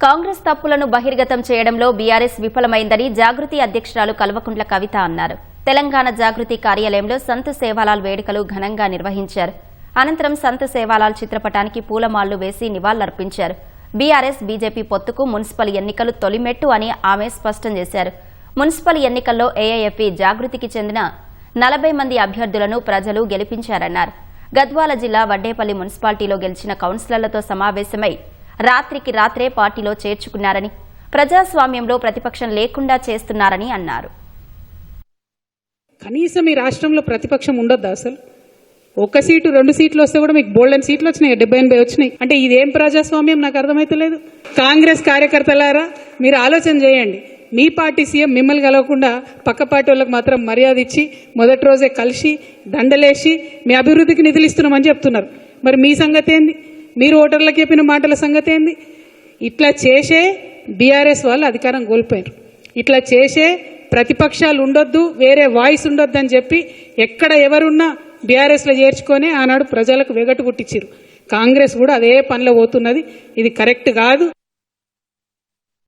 కాంగ్రెస్ తప్పులను బహిర్గతం చేయడంలో బీఆర్ఎస్ విఫలమైందని జాగృతి అధ్యక్షురాలు కల్వకుంట్ల కవిత అన్నారు. తెలంగాణ జాగృతి కార్యాలయంలో సంత్ సేవాలాల్ వేడుకలు ఘనంగా నిర్వహించారు. అనంతరం సంత్ సేవాలాల్ చిత్రపటానికి పూలమాళ్లు వేసి నివాళులర్పించారు. బీఆర్ఎస్ బీజేపీ పొత్తుకు మున్సిపల్ ఎన్నికలు తొలిమెట్టు అని ఆమె స్పష్టం చేశారు. మున్సిపల్ ఎన్నికల్లో ఏఐఎఫ్ఈ జాగృతికి చెందిన 40 మంది అభ్యర్థులను ప్రజలు గెలిపించారన్నారు. గద్వాల జిల్లా వడ్డేపల్లి మున్సిపాలిటీలో గెలిచిన కౌన్సిలర్లతో సమావేశమై రాత్రికి రాత్రే పార్టీలో చేర్చుకున్నారని, ప్రజాస్వామ్యంలో ప్రతిపక్షం లేకుండా చేస్తున్నారని అన్నారు. కనీసం ఈ రాష్ట్రంలో ప్రతిపక్షం ఉండొద్దా? అసలు ఒక సీటు 2 సీట్లు వస్తే కూడా మీకు బోల్డెన్ సీట్లు వచ్చినాయి, 70-80 వచ్చినాయి. అంటే ఇదేం ప్రజాస్వామ్యం నాకు అర్థమైతలేదు. కాంగ్రెస్ కార్యకర్తలారా మీరు ఆలోచన చేయండి. మీ పార్టీ సీఎం మిమ్మల్ని కలవకుండా పక్క పార్టీ వాళ్ళకి మాత్రం మర్యాద ఇచ్చి మొదటి రోజే కలిసి దండలేసి మీ అభివృద్ధికి నిధులు ఇస్తున్నామని చెప్తున్నారు. మరి మీ సంగతి ఏంది? మీరు ఓటర్లకు చెప్పిన మాటల సంగతి ఏంది? ఇట్లా చేసే బీఆర్ఎస్ వాళ్ళు అధికారం కోల్పోయారు. ఇట్లా చేసే ప్రతిపక్షాలు ఉండొద్దు, వేరే వాయిస్ ఉండొద్దు అని చెప్పి ఎక్కడ ఎవరున్నా బీఆర్ఎస్లో చేర్చుకొని ఆనాడు ప్రజలకు వెగటు పుట్టించారు. కాంగ్రెస్ కూడా అదే పనిలో పోతున్నది. ఇది కరెక్ట్ కాదు.